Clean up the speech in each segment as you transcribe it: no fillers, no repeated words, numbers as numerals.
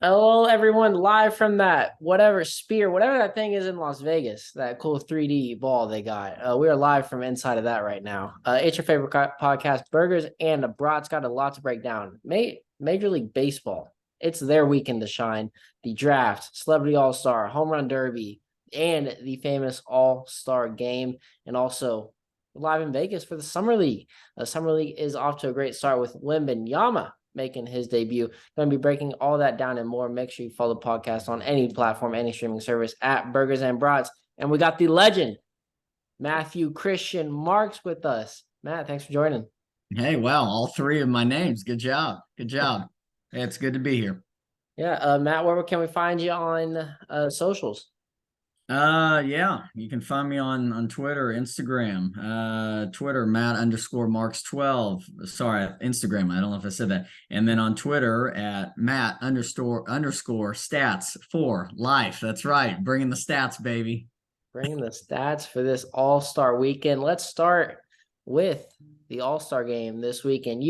Hello, everyone, live from that whatever that thing is in Las Vegas, that cool 3D ball they got. We are live from inside of that right now. It's your favorite podcast, Burgers and the Brats. Got a lot to break down. Major League Baseball, it's their weekend to shine. The draft, Celebrity All-Star, Home Run Derby, and the famous All-Star game, and also live in Vegas for the Summer League. The Summer League is off to a great start with Yama making his debut. Going to be breaking all that down and more. Make sure you follow the podcast on any platform, any streaming service at Burgers and Brats. And we got the legend, Matthew Christian Marks, with us. Matt, thanks for joining. Hey, wow, all three of my names. Good job. Good job. Hey, it's good to be here. Yeah, Matt, where can we find you on socials? Yeah, you can find me on Twitter, Instagram. Twitter, Matt_Marks12. Sorry, Instagram. I don't know if I said that. And then on Twitter at Matt__stats for life. That's right. Bringing the stats, baby. Bringing the stats for this All-Star weekend. Let's start with the All-Star game this weekend.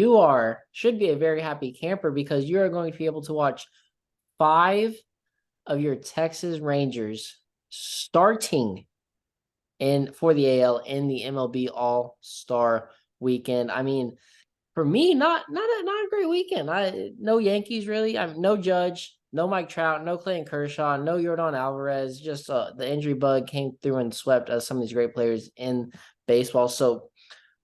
Should be a very happy camper because you are going to be able to watch 5 of your Texas Rangers starting in for the AL in the MLB All-Star Weekend. I mean, for me, not a great weekend. No Yankees really. I'm no Judge, no Mike Trout, no Clayton Kershaw, no Yordan Alvarez. Just the injury bug came through and swept some of these great players in baseball. So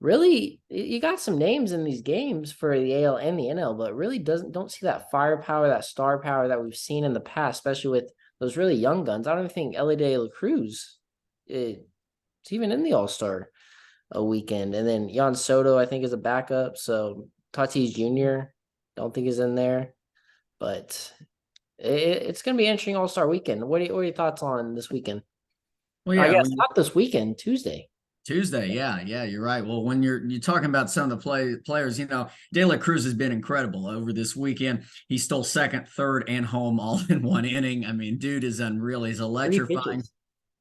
really, you got some names in these games for the AL and the NL, but really don't see that firepower, that star power that we've seen in the past, especially with those really young guns. I don't even think Elly De La Cruz it's even in the All-Star weekend. And then Jan Soto, I think, is a backup. So Tatis Jr. don't think is in there, but it's going to be an interesting All-Star weekend. What are your thoughts on this weekend? Well, I yeah, guess not this weekend, Tuesday. Tuesday, yeah, you're right. Well, when you're talking about some of the players, De La Cruz has been incredible over this weekend. He stole second, third, and home all in one inning. I mean, dude is unreal. He's Three electrifying. pitches.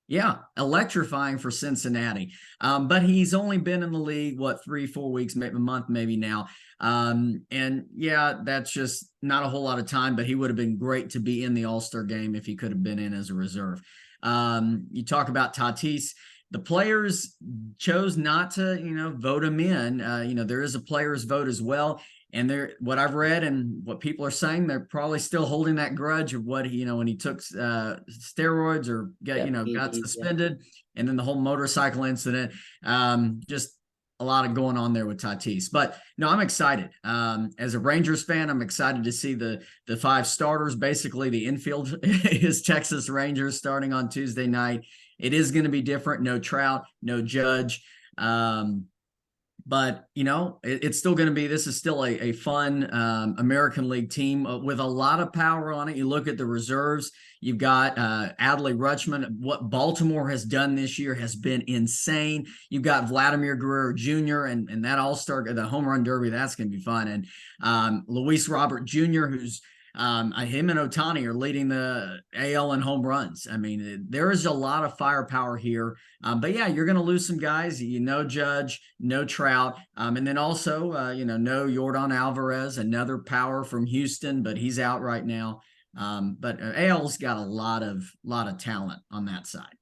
Yeah, electrifying for Cincinnati. But he's only been in the league, what, 3, 4 weeks, maybe a month, maybe now. And yeah, that's just not a whole lot of time, but he would have been great to be in the All-Star game if he could have been in as a reserve. You talk about Tatis. The players chose not to, vote him in. There is a players vote as well. And what I've read and what people are saying, they're probably still holding that grudge of what he, when he took steroids or Yeah, got PEDs, yeah. suspended, and then the whole motorcycle incident. Just a lot of going on there with Tatis. But no, I'm excited. As a Rangers fan, I'm excited to see the 5 starters. Basically, the infield is Texas Rangers starting on Tuesday night. It is going to be different. No Trout, no Judge. But it's still going to be, this is still a fun American League team with a lot of power on it. You look at the reserves, you've got Adley Rutschman. What Baltimore has done this year has been insane. You've got Vladimir Guerrero Jr. and that All-Star, the home run derby, that's going to be fun. And Luis Robert Jr., who's him and Ohtani are leading the AL in home runs. I mean, there is a lot of firepower here. But yeah, you're going to lose some guys. Judge, no Trout, and then also no Yordan Alvarez, another power from Houston, but he's out right now. But AL's got a lot of talent on that side.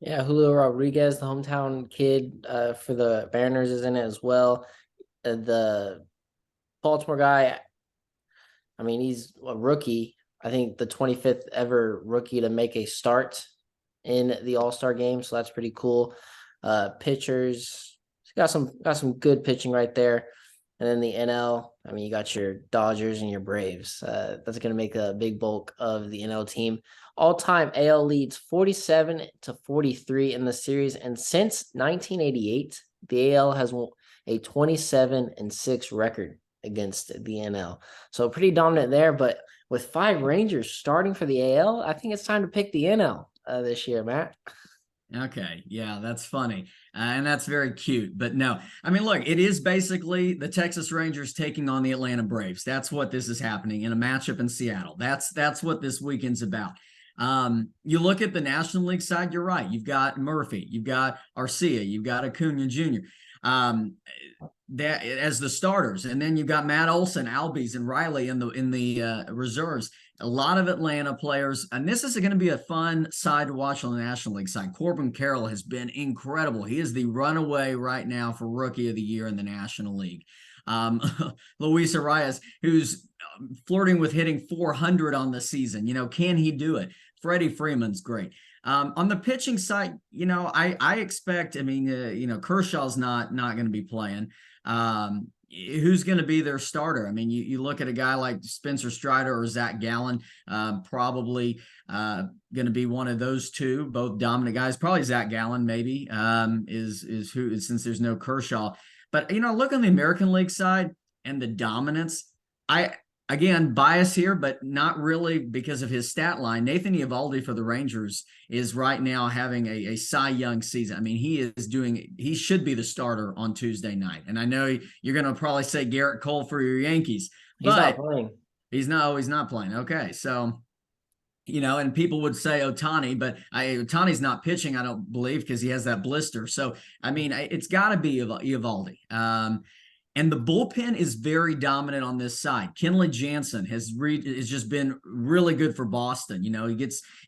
Yeah, Julio Rodriguez, the hometown kid for the Mariners, is in it as well. The Baltimore guy, I mean, he's a rookie. I think the 25th ever rookie to make a start in the All-Star game, so that's pretty cool. Pitchers, got some good pitching right there. And then the NL, I mean, you got your Dodgers and your Braves. That's going to make a big bulk of the NL team. All-time AL leads 47-43 in the series, and since 1988, the AL has won a 27-6 record against the NL. So pretty dominant there, but with 5 Rangers starting for the AL, I think it's time to pick the NL this year, Matt. Okay, yeah, that's funny. And that's very cute. But no, I mean, look, it is basically the Texas Rangers taking on the Atlanta Braves. That's what this is happening in a matchup in Seattle. That's what this weekend's about. You look at the National League side, you're right. You've got Murphy, you've got Arcia, you've got Acuna Jr. that as the starters, and then you've got Matt Olson, Albies, and Riley in the reserves. A lot of Atlanta players, and this is going to be a fun side to watch on the National League side. Corbin Carroll has been incredible. He is the runaway right now for Rookie of the Year in the National League. Luis Arias, who's flirting with hitting 400 on the season. Can he do it? Freddie Freeman's great. On the pitching side, I expect. Kershaw's not going to be playing. Who's going to be their starter? I mean, you look at a guy like Spencer Strider or Zach Gallen, probably going to be one of those two, both dominant guys. Probably Zach Gallen, maybe, is who, since there's no Kershaw. But look on the American League side and the dominance. Again, bias here, but not really because of his stat line. Nathan Eovaldi for the Rangers is right now having a Cy Young season. I mean, he should be the starter on Tuesday night. And I know you're going to probably say Garrett Cole for your Yankees. He's not playing. He's not playing. Okay. So, and people would say Ohtani, but Ohtani's not pitching, I don't believe, because he has that blister. So, I mean, it's got to be Eovaldi. And the bullpen is very dominant on this side. Kenley Jansen has just been really good for Boston. He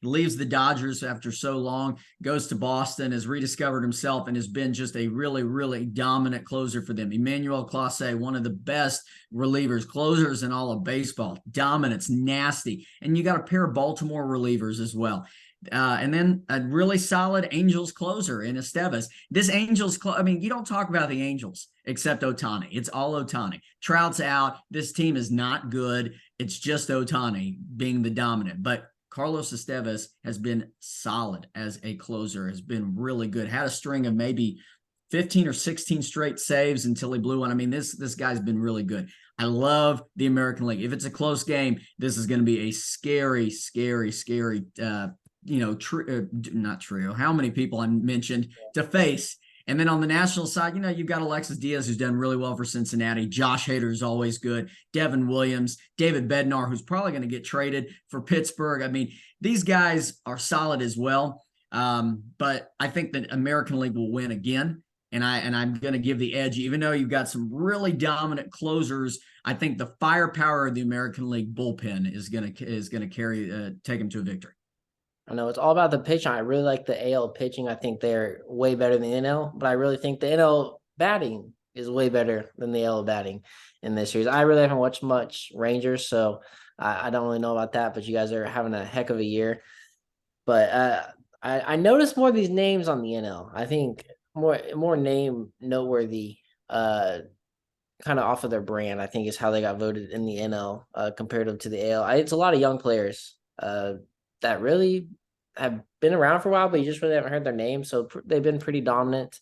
leaves the Dodgers after so long, goes to Boston, has rediscovered himself, and has been just a really, really dominant closer for them. Emmanuel Clase, one of the best closers in all of baseball. Dominance, nasty. And you got a pair of Baltimore relievers as well. And then a really solid Angels closer in Estevez. This Angels, you don't talk about the Angels except Ohtani. It's all Ohtani. Trout's out. This team is not good. It's just Ohtani being the dominant. But Carlos Estevez has been solid as a closer, has been really good. Had a string of maybe 15 or 16 straight saves until he blew one. I mean, this guy's been really good. I love the American League. If it's a close game, this is going to be a scary, scary, scary not trio, how many people I mentioned to face. And then on the national side, you've got Alexis Diaz, who's done really well for Cincinnati. Josh Hader is always good. Devin Williams, David Bednar, who's probably going to get traded for Pittsburgh. I mean, these guys are solid as well. But I think that American League will win again. And I'm going to give the edge, even though you've got some really dominant closers. I think the firepower of the American League bullpen is going to take them to a victory. I know it's all about the pitching. I really like the AL pitching. I think they're way better than the NL, but I really think the NL batting is way better than the AL batting in this series. I really haven't watched much Rangers, so I don't really know about that, but you guys are having a heck of a year. But I noticed more of these names on the NL. I think more name noteworthy kind of off of their brand, I think, is how they got voted in the NL comparative to the AL. It's a lot of young players that really have been around for a while, but you just really haven't heard their names. So they've been pretty dominant.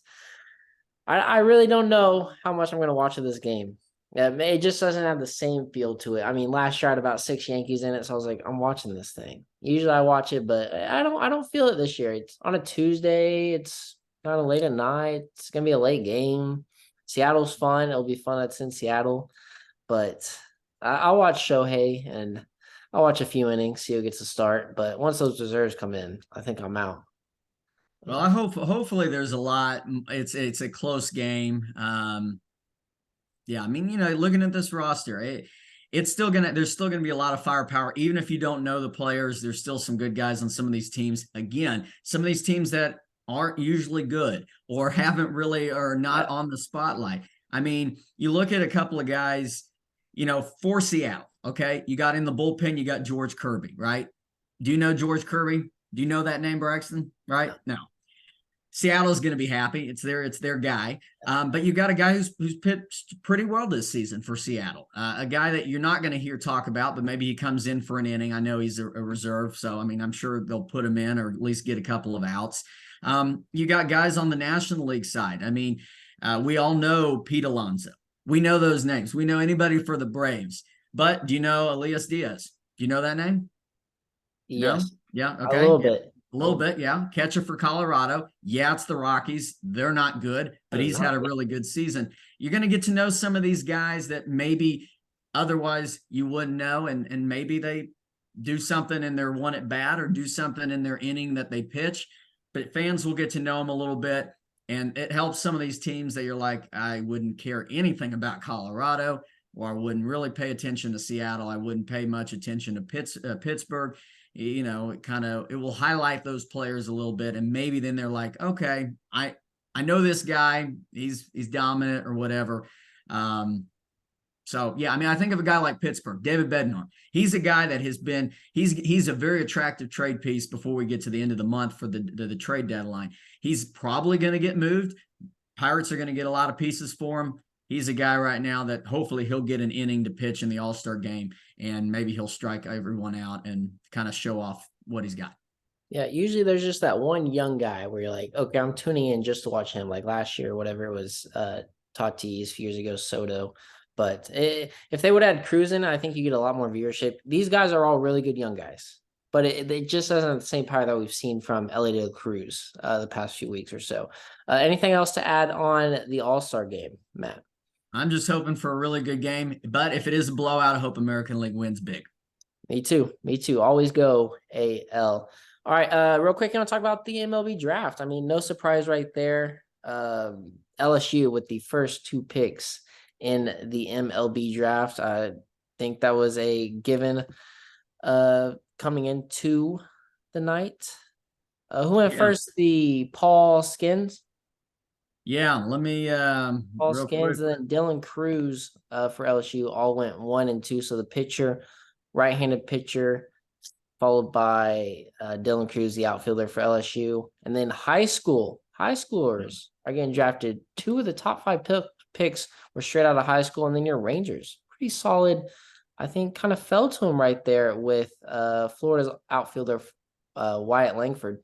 I really don't know how much I'm going to watch of this game. It just doesn't have the same feel to it. I mean, last year I had about 6 Yankees in it, so I was like, I'm watching this thing. Usually I watch it, but I don't feel it this year. It's on a Tuesday. It's kind of late at night. It's going to be a late game. Seattle's fun. It'll be fun. It's in Seattle. But I'll watch Shohei and I'll watch a few innings, see who gets a start. But once those reserves come in, I think I'm out. Well, I hopefully there's a lot. It's a close game. Yeah, I mean, looking at this roster, there's still gonna be a lot of firepower. Even if you don't know the players, there's still some good guys on some of these teams. Again, some of these teams that aren't usually good or haven't really or not on the spotlight. I mean, you look at a couple of guys, for Seattle. Okay, you got in the bullpen, you got George Kirby, right? Do you know George Kirby? Do you know that name, Braxton? Right? No. Seattle's going to be happy. It's their guy. But you got a guy who's pitched pretty well this season for Seattle. A guy that you're not going to hear talk about, but maybe he comes in for an inning. I know he's a reserve, so I mean, I'm sure they'll put him in or at least get a couple of outs. You got guys on the National League side. I mean, we all know Pete Alonso. We know those names. We know anybody for the Braves. But do you know Elias Diaz? Do you know that name? Yes. No? Yeah. Okay. A little bit. A little bit. Yeah. Catcher for Colorado. Yeah. It's the Rockies. They're not good, but he's had a really good season. You're going to get to know some of these guys that maybe otherwise you wouldn't know. And maybe they do something in their one at bat or do something in their inning that they pitch, but fans will get to know them a little bit. And it helps some of these teams that you're like, I wouldn't care anything about Colorado, or I wouldn't really pay attention to Seattle. I wouldn't pay much attention to Pittsburgh. It will highlight those players a little bit, and maybe then they're like, okay, I know this guy, he's dominant or whatever. So yeah, I mean, I think of a guy like Pittsburgh, David Bednar. He's a guy that has been he's a very attractive trade piece before we get to the end of the month for the trade deadline. He's probably going to get moved. Pirates are going to get a lot of pieces for him. He's a guy right now that hopefully he'll get an inning to pitch in the All-Star game, and maybe he'll strike everyone out and kind of show off what he's got. Yeah, usually there's just that one young guy where you're like, okay, I'm tuning in just to watch him. Like last year, whatever it was, Tatis, a few years ago, Soto. But if they would add Cruz in, I think you get a lot more viewership. These guys are all really good young guys, but it just doesn't have the same power that we've seen from Elly De La Cruz the past few weeks or so. Anything else to add on the All-Star game, Matt? I'm just hoping for a really good game, but if it is a blowout, I hope American League wins big. Me too. Me too. Always go AL. All right, real quick, you want to talk about the MLB draft? I mean, no surprise right there. LSU with the first 2 picks in the MLB draft. I think that was a given coming into the night. Who went first? The Paul Skins? Yeah, let me Paul Skins and then Dylan Cruz for LSU all went 1 and 2. So the pitcher, right-handed pitcher, followed by Dylan Cruz, the outfielder for LSU. And then schoolers are getting drafted. 2 of the top 5 picks were straight out of high school, and then your Rangers. Pretty solid. I think kind of fell to him right there with Florida's outfielder, Wyatt Langford.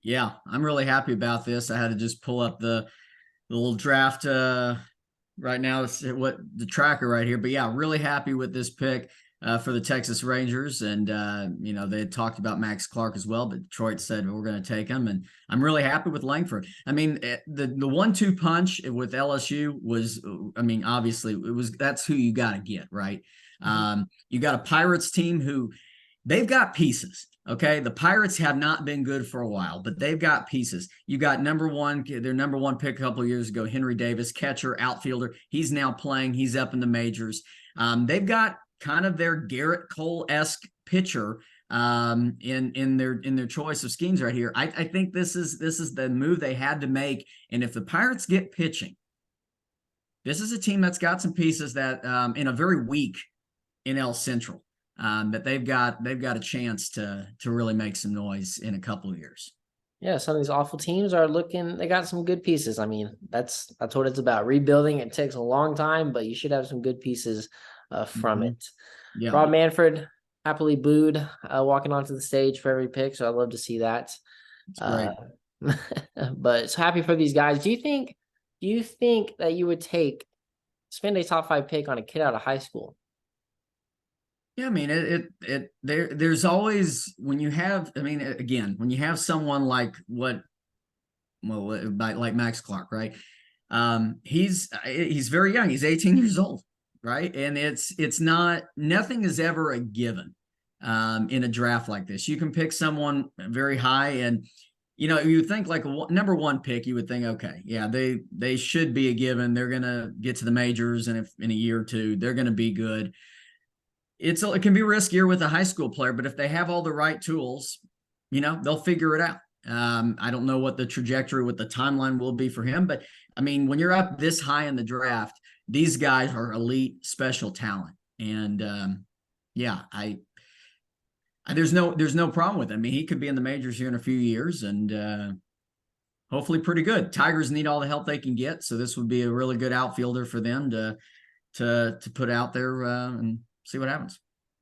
Yeah, I'm really happy about this. I had to just pull up the little draft right now. It's what the tracker right here. But yeah, really happy with this pick for the Texas Rangers. And, they had talked about Max Clark as well, but Detroit said, we're going to take him. And I'm really happy with Langford. I mean, the 1-2 punch with LSU was, obviously that's who you got to get, right? You got a Pirates team who they've got pieces. Okay, the Pirates have not been good for a while, but they've got pieces. You got their number one pick a couple of years ago, Henry Davis, catcher, outfielder. He's now playing. He's up in the majors. They've got kind of their Garrett Cole-esque pitcher in their choice of schemes right here. I think this is the move they had to make. And if the Pirates get pitching, this is a team that's got some pieces that in a very weak NL Central. That they've got a chance to really make some noise in a couple of years. Yeah, some of these awful teams are looking. They got some good pieces. I mean, that's what it's about. Rebuilding, it takes a long time, but you should have some good pieces from it. Yeah. Rob Manfred happily booed walking onto the stage for every pick, so I'd love to see that. Great. But it's happy for these guys. Do you think that you would spend a top 5 pick on a kid out of high school? Yeah, I mean, there's always, when you have someone like like Max Clark, right? He's very young. He's 18 years old, right? And nothing is ever a given in a draft like this. You can pick someone very high, and you think like a number 1 pick, you would think, okay, yeah, they should be a given. They're gonna get to the majors, and if in a year or 2, they're gonna be good. It can be riskier with a high school player, but if they have all the right tools, they'll figure it out. I don't know what the trajectory with the timeline will be for him, but I mean, when you're up this high in the draft, these guys are elite special talent. And there's no problem with him. I mean, he could be in the majors here in a few years and hopefully pretty good. Tigers need all the help they can get. So this would be a really good outfielder for them to put out there and see what happens.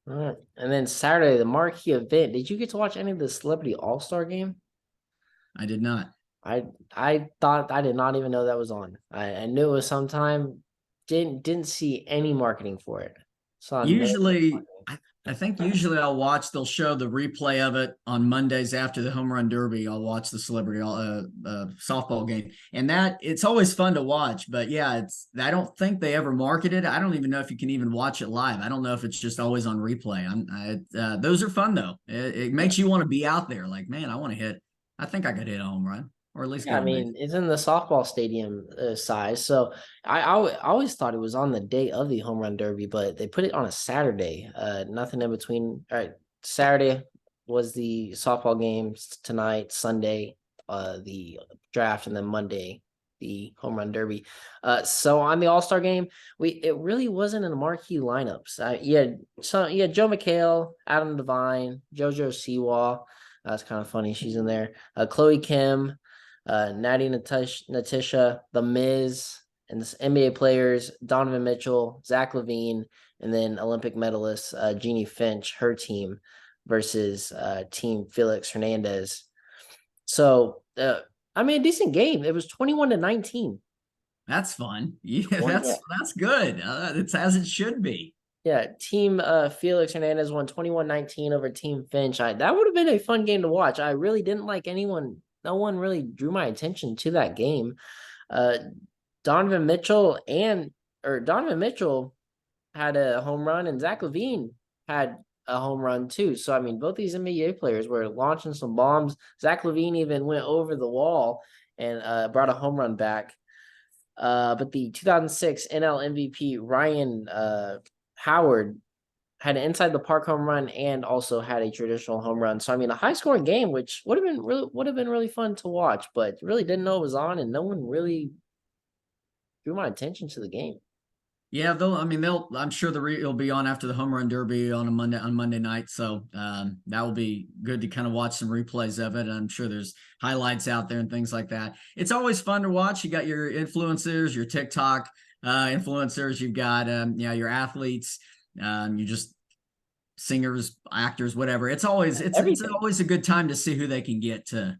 All right. And then Saturday, the marquee event. Did you get to watch any of the Celebrity All-Star game? I did not. I thought I did not even know that was on. I knew it was sometime. Didn't see any marketing for it. I think I'll watch. They'll show the replay of it on Mondays after the home run derby. I'll watch the Celebrity softball game, and it's always fun to watch. But yeah, I don't think they ever market it. I don't even know if you can even watch it live. I don't know if it's just always on replay. Those are fun though. It makes you want to be out there. Like, man, I want to hit. I think I could hit a home run. or at least Yeah, I going to be. mean, it's in the softball stadium size. So I always thought it was on the day of the home run derby, but they put it on a Saturday. Nothing in between. All right, Saturday was the softball games tonight, Sunday, the draft, and then Monday the home run derby. So on the All-Star game, it really wasn't in the marquee lineups. You had Joe McHale, Adam Devine, JoJo Siwa. That's kind of funny. She's in there. Chloe Kim, Natty Natisha, The Miz, and this NBA players, Donovan Mitchell, Zach LaVine, and then Olympic medalist Jeannie Finch, her team, versus team Felix Hernandez. So, I mean, a decent game. It was 21-19. That's fun. Yeah, Yeah. that's good. It's as it should be. Yeah, team Felix Hernandez won 21-19 over team Finch. That would have been a fun game to watch. I really didn't like anyone. No one really drew my attention to that game. Uh, Donovan Mitchell had a home run, and Zach LaVine had a home run too. So I mean, both these NBA players were launching some bombs. Zach LaVine even went over the wall and brought a home run back. But the 2006 NL MVP Ryan Howard had an inside the park home run and also had a traditional home run. So I mean, a high scoring game, which would have been really fun to watch, but really didn't know it was on, and no one really drew my attention to the game. Yeah, I'm sure it'll be on after the home run derby on Monday night. So that will be good to kind of watch some replays of it. I'm sure there's highlights out there and things like that. It's always fun to watch. You got your influencers, your TikTok influencers. You've got your athletes. You just singers, actors, whatever. It's always a good time to see who they can get to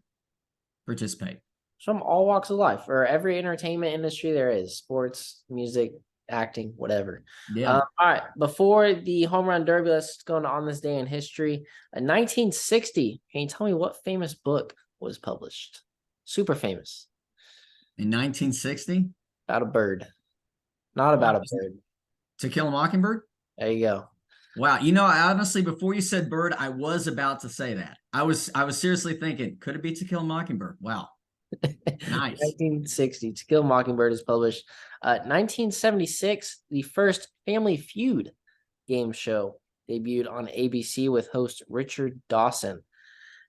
participate. From all walks of life, or every entertainment industry there is, sports, music, acting, whatever. Yeah. All right. Before the home run derby, let's go on this day in history. In 1960, can you tell me what famous book was published? Super famous. In 1960? About a bird. Not about a bird. To Kill a Mockingbird? There you go. Wow. I honestly, before you said bird, I was about to say that. I was seriously thinking, could it be To Kill a Mockingbird? Wow. Nice. 1960, To Kill a Mockingbird is published. 1976, the first Family Feud game show debuted on ABC with host Richard Dawson.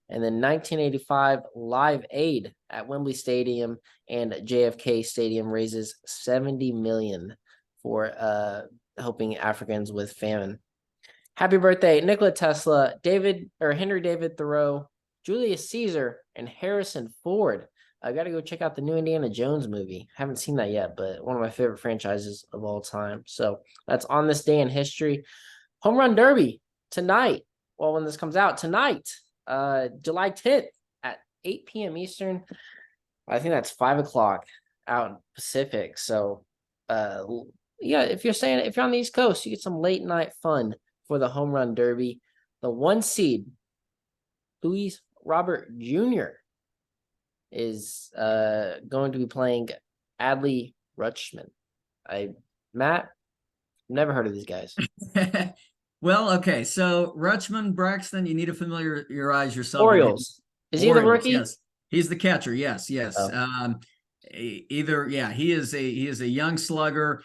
And then 1985, Live Aid at Wembley Stadium and JFK Stadium raises $70 million for helping Africans with famine. Happy birthday, Nikola Tesla, Henry David Thoreau, Julius Caesar, and Harrison Ford. I got to go check out the new Indiana Jones movie. Haven't seen that yet, but one of my favorite franchises of all time. So that's on this day in history. Home Run Derby tonight. Well, when this comes out tonight, July 10th at 8 p.m. Eastern. I think that's 5 o'clock out in Pacific. So, yeah, if you're on the East Coast, you get some late night fun for the Home Run Derby. The 1 seed, Luis Robert Jr., is going to be playing Adley Rutschman. Matt, never heard of these guys. Well, okay. So Rutschman, Braxton, you need to familiarize yourself Orioles. With is he the rookie? Yes, he's the catcher. Yes. Oh. He is a young slugger.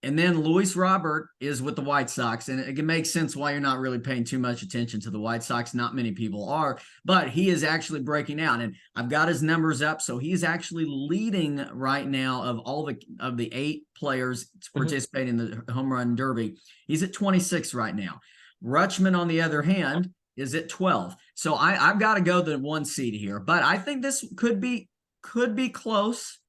And then Luis Robert is with the White Sox, and it can make sense why you're not really paying too much attention to the White Sox. Not many people are, but he is actually breaking out, and I've got his numbers up. So he's actually leading right now of the 8 players to participate in the Home Run Derby. He's at 26 right now. Rutschman, on the other hand, is at 12. So I've got to go the 1 seed here, but I think this could be close,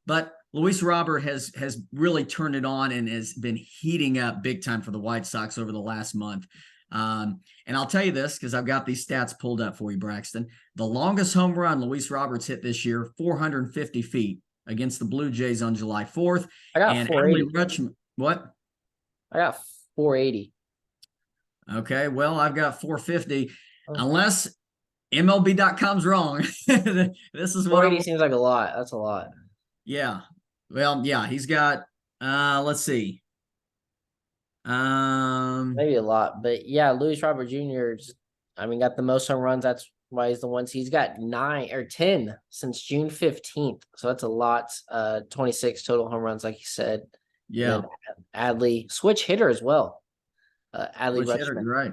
but Luis Robert has really turned it on and has been heating up big time for the White Sox over the last month. And I'll tell you this, because I've got these stats pulled up for you, Braxton. The longest home run Luis Roberts hit this year, 450 feet against the Blue Jays on July 4th. I got and 480. What? I got 480. Okay, well, I've got 450. Unless MLB.com's wrong. This is what 480 seems like a lot. That's a lot. Yeah. Well, yeah, he's got let's see. Maybe a lot, but yeah, Luis Robert Jr. got the most home runs. That's why he's the one. He's got 9 or 10 since June 15th. So that's a lot. 26 total home runs, like you said. Yeah. And then Adley, switch hitter as well. Adley Which hitter, Rutschman. you're right.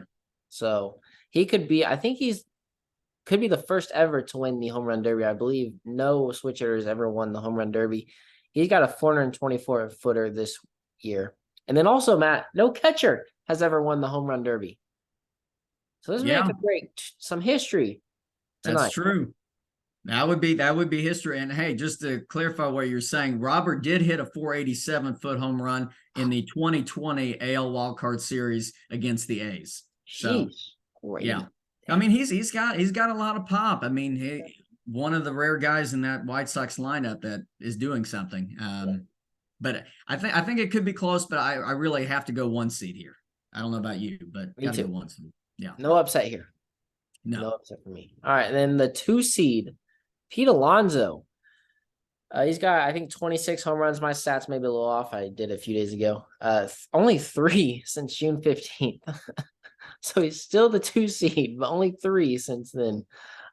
So he could be, I think could be the first ever to win the home run derby. I believe no switch hitter has ever won the home run derby. He's got a 424 footer this year. And then also, Matt, no catcher has ever won the home run derby. So this man could break some history tonight. That's true. That would be history. And hey, just to clarify what you're saying, Robert did hit a 487-foot home run in the 2020 AL Wildcard Series against the A's. So, yeah, I mean he's got a lot of pop. I mean, one of the rare guys in that White Sox lineup that is doing something. But I think it could be close. But I really have to go 1 seed here. I don't know about you, but me too. Go 1 seed. Yeah, no upset here. No upset for me. All right, and then the 2 seed. Pete Alonso. He's got, I think, 26 home runs. My stats may be a little off. I did a few days ago. Only 3 since June 15th. So he's still the 2 seed, but only 3 since then,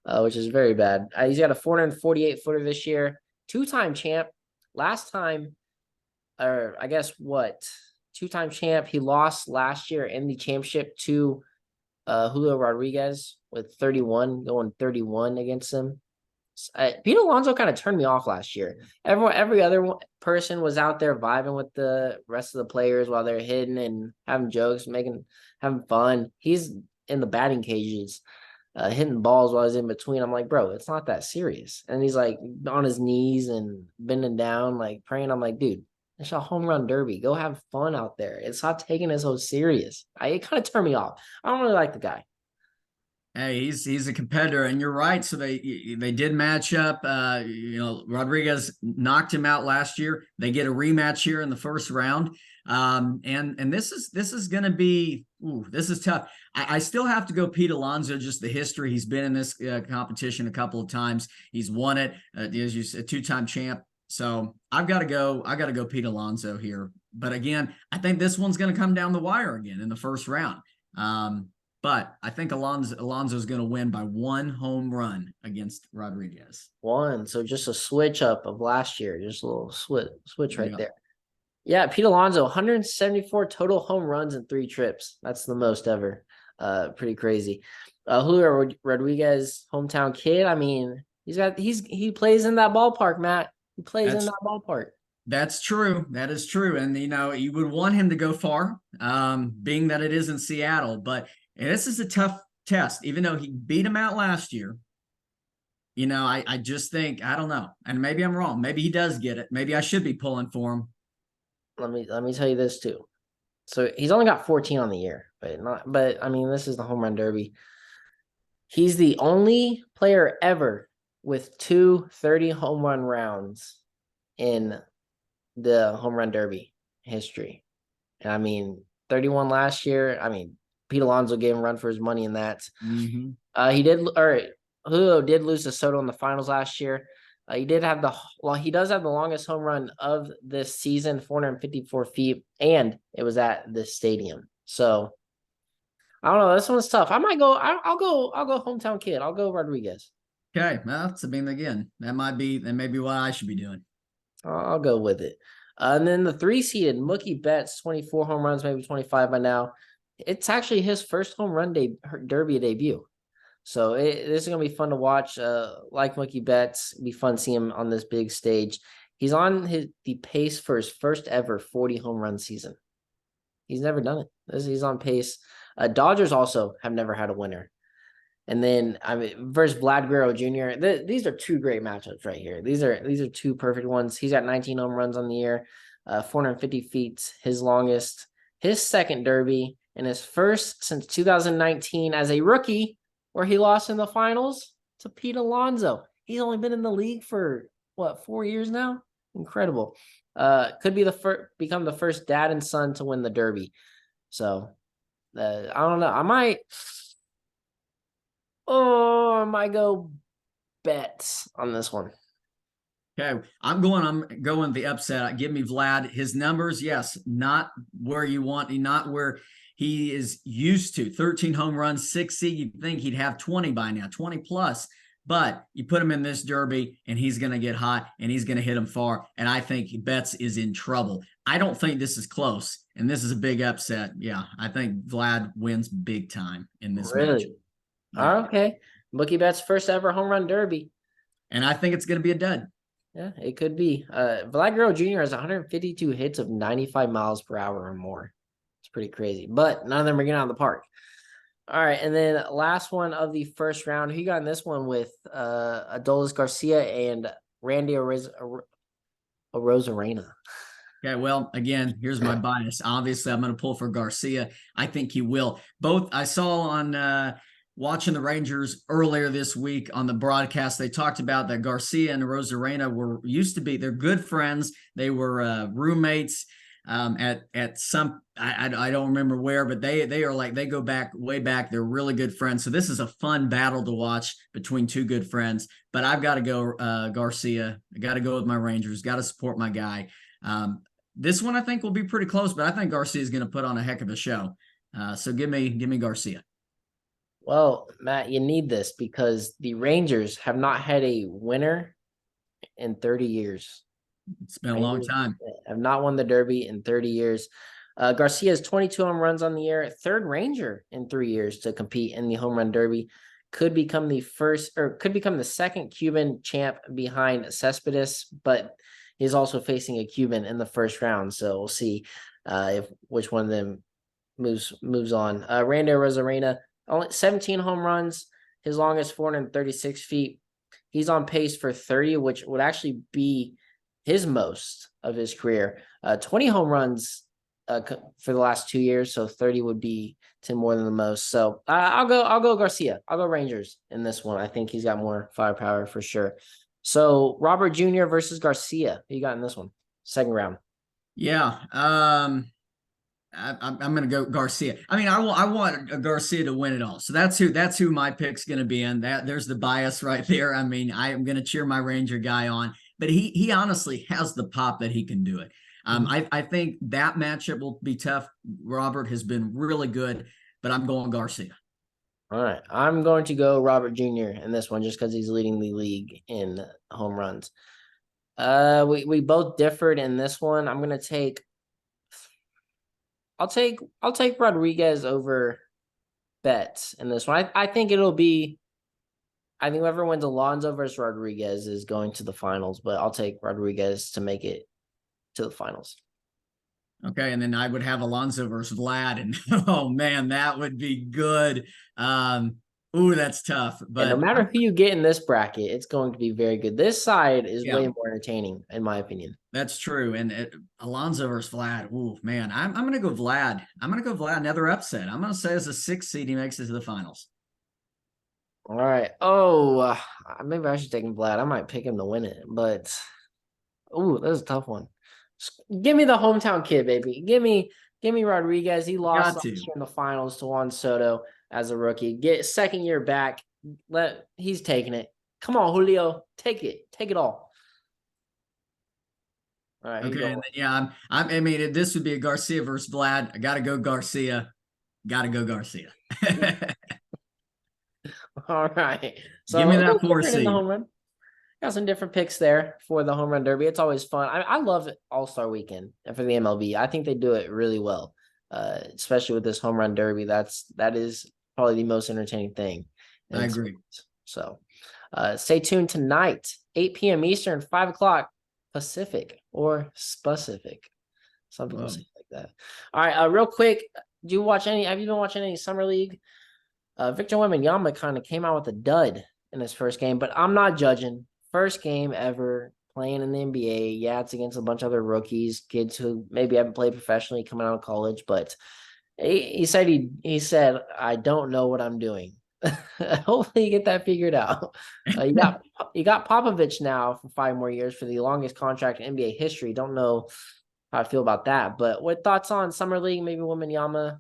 which is very bad. He's got a 448 footer this year. 2-time champ. Last time, or I guess what? 2-time champ. He lost last year in the championship to Julio Rodriguez with 31, going 31 against him. Pete Alonso kind of turned me off last year. Every other person was out there vibing with the rest of the players while they're hitting and having jokes, having fun. He's in the batting cages, hitting balls while he's in between. I'm like, bro, it's not that serious. And he's like on his knees and bending down, like praying. I'm like, dude, it's a home run derby. Go have fun out there. It's not taking it so serious. It kind of turned me off. I don't really like the guy. Hey, he's a competitor, and you're right. So they did match up. Rodriguez knocked him out last year. They get a rematch here in the first round. And this is going to be this is tough. I still have to go Pete Alonso. Just the history. He's been in this competition a couple of times. He's won it. As you said, 2-time champ. So I've got to go Pete Alonso here. But again, I think this one's going to come down the wire again in the first round. But I think Alonso's going to win by 1 home run against Rodriguez. 1. So just a switch up of last year. Just a little switch right there. Yeah, Pete Alonso, 174 total home runs in 3 trips. That's the most ever. Pretty crazy. Julio Rodriguez, hometown kid. I mean, he plays in that ballpark, Matt. He plays in that ballpark. That's true. That is true. And you would want him to go far, being that it is in Seattle, but this is a tough test, even though he beat him out last year. I just think, I don't know. And maybe I'm wrong. Maybe he does get it. Maybe I should be pulling for him. Let me tell you this too. So he's only got 14 on the year, but I mean, this is the home run derby. He's the only player ever with 2 30 home run rounds in the home run derby history. And I mean, 31 last year. I mean, Pete Alonso gave him a run for his money in that. Mm-hmm. Julio did lose to Soto in the finals last year. He does have the longest home run of this season, 454 feet, and it was at this stadium. So I don't know. This one's tough. I might go. I'll go hometown kid. I'll go Rodriguez. Okay, well, again, that may be what I should be doing. I'll go with it. And then the 3-seeded Mookie Betts, 24 home runs, maybe 25 by now. It's actually his first home run derby debut. So this is going to be fun to watch. Like Mookie Betts, it'll be fun seeing him on this big stage. He's on the pace for his first ever 40 home run season. He's never done it. He's on pace. Dodgers also have never had a winner. And then versus Vlad Guerrero Jr. These are 2 great matchups right here. These are 2 perfect ones. He's got 19 home runs on the year, 450 feet, his longest, his second derby, and his first since 2019 as a rookie, where he lost in the finals to Pete Alonso. He's only been in the league for 4 years now. Incredible. Could be become the first dad and son to win the derby. So I don't know. I might go Betts on this one. Okay, I'm going the upset. Give me Vlad. His numbers, yes, not where you want, not where he is used to. 13 home runs, 6 seed. You'd think he'd have 20 by now, 20 plus. But you put him in this derby, and he's going to get hot, and he's going to hit him far. And I think Betts is in trouble. I don't think this is close, and this is a big upset. Yeah, I think Vlad wins big time in this match. Really? Yeah, Okay. Mookie Betts' first ever home run derby. and I think it's going to be a dud. Yeah, it could be. Vlad Guerrero Jr. has 152 hits of 95 miles per hour or more. It's pretty crazy, but none of them are getting out of the park. All right, and then last one of the first round. Who got in this one with Adolis Garcia and Randy Arozarena? Okay, well, again, here's my bias. Obviously, I'm going to pull for Garcia. I think he will. Both I saw on watching the Rangers earlier this week on the broadcast, they talked about that Garcia and Rosarena they're good friends. They were roommates at some I don't remember where, but they are like, they go back way back. They're really good friends. So this is a fun battle to watch between two good friends. But I've got to go Garcia. I got to go with my Rangers. Got to support my guy. This one I think will be pretty close, but I think Garcia is going to put on a heck of a show. So give me Garcia. Well, Matt, you need this because the Rangers have not had a winner in 30 years. It's been a long time. Have not won the Derby in 30 years. Garcia has 22 home runs on the year, third Ranger in 3 years to compete in the home run Derby. Could become the second Cuban champ behind Cespedes, but he's also facing a Cuban in the first round. So we'll see which one of them moves on. Randy Arozarena, only 17 home runs, his longest 436 feet. He's on pace for 30, which would actually be his most of his career. 20 home runs for the last 2 years, so 30 would be 10 more than the most. So I'll go Garcia. I'll go Rangers in this one. I think he's got more firepower for sure. So Robert Jr. versus Garcia. Who you got in this one? Second round. Yeah. I'm going to go Garcia. I mean, I want Garcia to win it all. So that's who my pick's going to be in. There's the bias right there. I mean, I am going to cheer my Ranger guy on, but he honestly has the pop that he can do it. I think that matchup will be tough. Robert has been really good, but I'm going Garcia. All right. I'm going to go Robert Jr. in this one just because he's leading the league in home runs. We both differed in this one. I'll take Rodriguez over Betts in this one. I think whoever wins Alonso versus Rodriguez is going to the finals, but I'll take Rodriguez to make it to the finals. Okay, and then I would have Alonso versus Vlad, and oh man, that would be good. That's tough. But no matter who you get in this bracket, it's going to be very good. This side is way more entertaining, in my opinion. That's true. And Alonso versus Vlad. Ooh, man, I'm going to go Vlad. I'm going to go Vlad. Another upset. I'm going to say as a 6th seed, he makes it to the finals. All right. Oh, maybe I should take him Vlad. I might pick him to win it, but that's a tough one. Give me the hometown kid, baby. Give me Rodriguez. He lost last year in the finals to Juan Soto as a rookie. Get second year back. He's taking it. Come on, Julio. Take it all. All right. Okay. And then, yeah, I mean, this would be a Garcia versus Vlad. I got to go Garcia. All right. So give me that 4 seed. Home run. Got some different picks there for the home run derby. It's always fun. I love All-Star Weekend and for the MLB. I think they do it really well, especially with this home run derby. That is probably the most entertaining thing. I agree. So stay tuned tonight, 8 p.m. Eastern, 5 o'clock Pacific or Specific. Some people say like that. All right, real quick, have you been watching any Summer League? Victor Wembanyama kind of came out with a dud in his first game, but I'm not judging. First game ever playing in the NBA. Yeah, it's against a bunch of other rookies, kids who maybe haven't played professionally coming out of college, but he said, I don't know what I'm doing. Hopefully you get that figured out. You got Popovich now for 5 more years for the longest contract in NBA history. Don't know how I feel about that, but what thoughts on Summer League, maybe Wembanyama?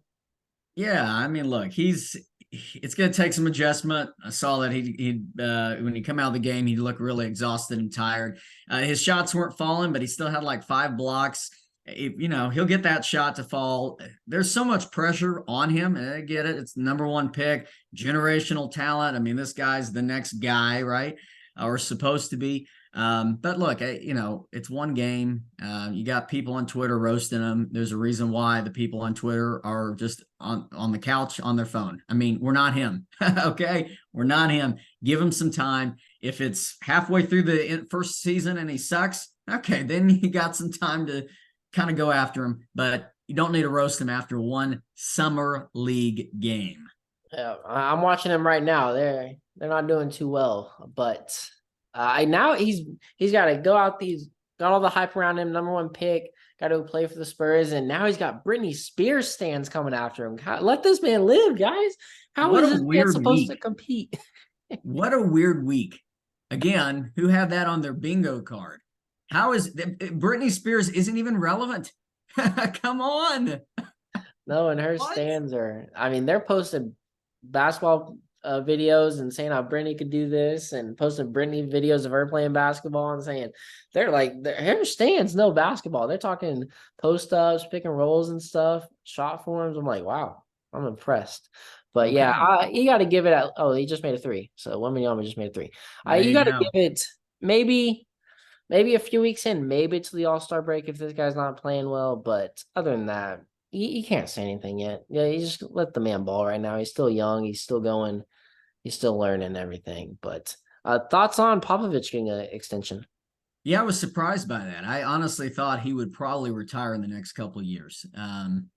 Yeah, I mean, look, he's it's going to take some adjustment. I saw that he when he come out of the game, he looked really exhausted and tired. His shots weren't falling, but he still had like 5 blocks. He'll get that shot to fall. There's so much pressure on him. And I get it. It's the #1 pick, generational talent. I mean, this guy's the next guy, right? Or supposed to be. But look, it's one game. You got people on Twitter roasting him. There's a reason why the people on Twitter are just on the couch on their phone. I mean, we're not him. Okay. We're not him. Give him some time. If it's halfway through the first season and he sucks, okay, then you got some time to kind of go after him, but you don't need to roast him after one summer league game. Yeah, I'm watching him right now. They're not doing too well, but now he's got to go out. He's got all the hype around him. #1 pick, got to play for the Spurs, and now he's got Britney Spears stands coming after him. Let this man live, guys. How is this man supposed to compete? What a weird week. Again, who had that on their bingo card? How is Britney Spears isn't even relevant? Come on. No, and her stands are, I mean, they're posting basketball videos and saying how Britney could do this, and posting Britney videos of her playing basketball and saying her stands no basketball. They're talking post ups, pick and rolls and stuff, shot forms. I'm like, wow, I'm impressed. But Okay. yeah, you got to give it. He just made a 3. So Wembanyama just made a 3. You got to give it maybe a few weeks in, maybe to the All-Star break if this guy's not playing well. But other than that, you can't say anything yet. Yeah, you just let the man ball right now. He's still young. He's still going. He's still learning everything. But thoughts on Popovich getting an extension? Yeah, I was surprised by that. I honestly thought he would probably retire in the next couple of years.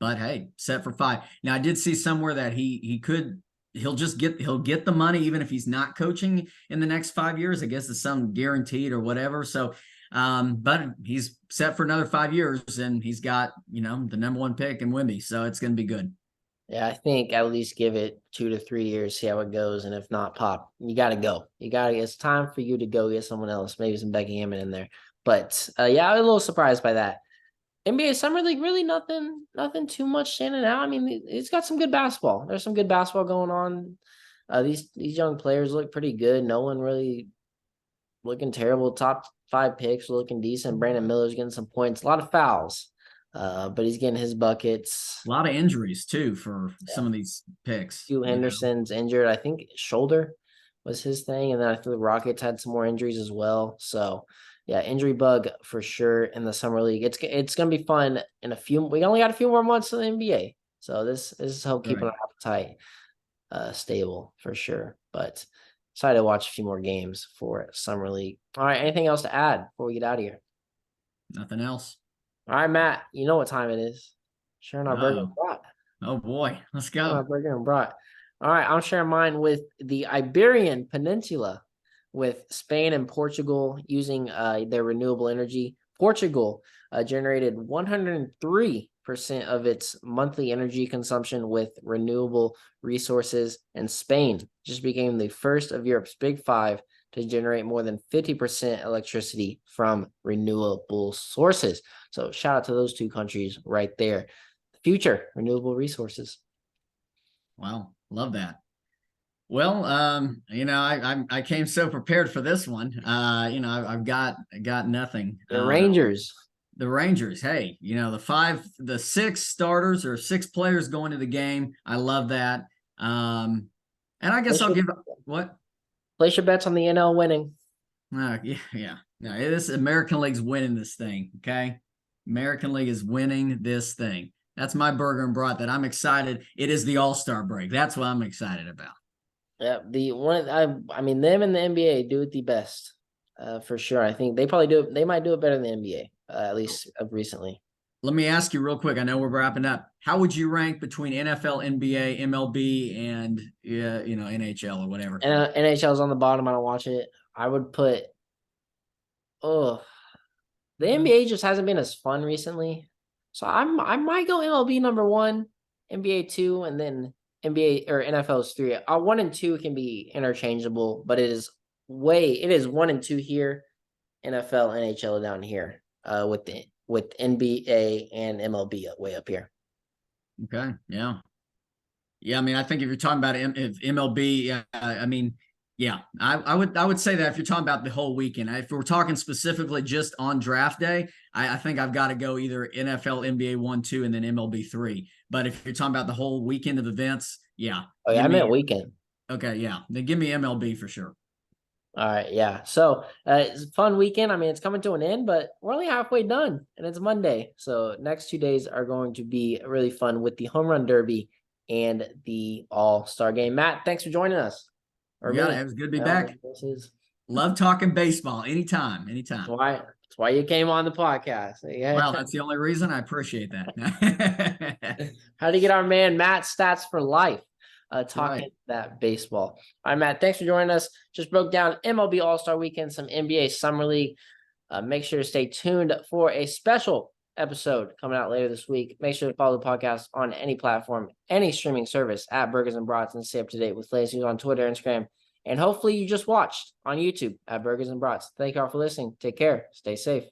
But hey, set for 5. Now I did see somewhere that he'll get the money even if he's not coaching in the next 5 years. I guess it's some guaranteed or whatever. So but he's set for another 5 years, and he's got, the #1 pick in Wemby. So it's gonna be good. Yeah, I think at least give it 2 to 3 years, see how it goes. And if not, Pop, you got to go. It's time for you to go get someone else, maybe some Becky Hammond in there. But yeah, I was a little surprised by that. NBA Summer League, really nothing too much standing out. I mean, it's got some good basketball. There's some good basketball going on. These young players look pretty good. No one really looking terrible. Top 5 picks looking decent. Brandon Miller's getting some points. A lot of fouls. But he's getting his buckets. A lot of injuries too for some of these picks. Hugh Henderson's injured. I think shoulder was his thing, and then I think the Rockets had some more injuries as well. So yeah, injury bug for sure in the summer league. It's gonna be fun in a few. We only got a few more months in the NBA, so this is help keeping our appetite stable for sure. But excited to watch a few more games for summer league. All right, anything else to add before we get out of here? Nothing else. All right, Matt, you know what time it is. Sharing our burger and brat. Oh boy, let's go. Burger and brat. All right, I'm sharing mine with the Iberian Peninsula, with Spain and Portugal using their renewable energy. Portugal generated 103% of its monthly energy consumption with renewable resources, and Spain just became the first of Europe's Big 5 to generate more than 50% electricity from renewable sources. So shout out to those 2 countries right there. Future renewable resources. Wow, love that. Well, I came so prepared for this one. I've got nothing. The Rangers. The Rangers. Hey, the 6 starters or 6 players going to the game. I love that. And I guess I'll give what? Place your bets on the NL winning. Yeah. No, this American League's winning this thing. Okay, American League is winning this thing. That's my burger and brat. That I'm excited. It is the All-Star break. That's what I'm excited about. Yeah, I mean, them and the NBA do it the best, for sure. I think they probably do it. They might do it better than the NBA, at least recently. Let me ask you real quick. I know we're wrapping up. How would you rank between NFL, NBA, MLB, and NHL or whatever? NHL's on the bottom. I don't watch it. I would put. The NBA just hasn't been as fun recently, so I might go MLB #1, NBA 2, and then NBA or NFL's 3. 1 and 2 can be interchangeable, but it is 1 and 2 here, NFL, NHL down here, with NBA and MLB way up here. Okay, yeah. Yeah, I mean, I think if you're talking about if MLB, I mean, yeah, I would say that if you're talking about the whole weekend. If we're talking specifically just on draft day, I think I've got to go either NFL, NBA 1, 2, and then MLB 3. But if you're talking about the whole weekend of events, yeah, Oh yeah, give I meant me weekend. okay, yeah, then give me MLB for sure. All right, yeah. So it's a fun weekend. I mean, it's coming to an end, but we're only halfway done, and it's Monday. So next 2 days are going to be really fun with the home run derby and the All-Star game. Matt, thanks for joining us. Or You got me. it. It was good to be I don't back. know who this is. Love talking baseball anytime, That's anytime. why. That's why you came on the podcast. Yeah. Well, that's the only reason. I appreciate that. How to get our man Matt stats for life, That's right. talking that baseball. All right, Matt, thanks for joining us. Just broke down MLB All-Star Weekend, some NBA Summer League. Make sure to stay tuned for a special episode coming out later this week. Make sure to follow the podcast on any platform, any streaming service at Burgers and Brats, and stay up to date with latest news on Twitter, Instagram, and hopefully you just watched on YouTube at Burgers and Brats. Thank you all for listening. Take care. Stay safe.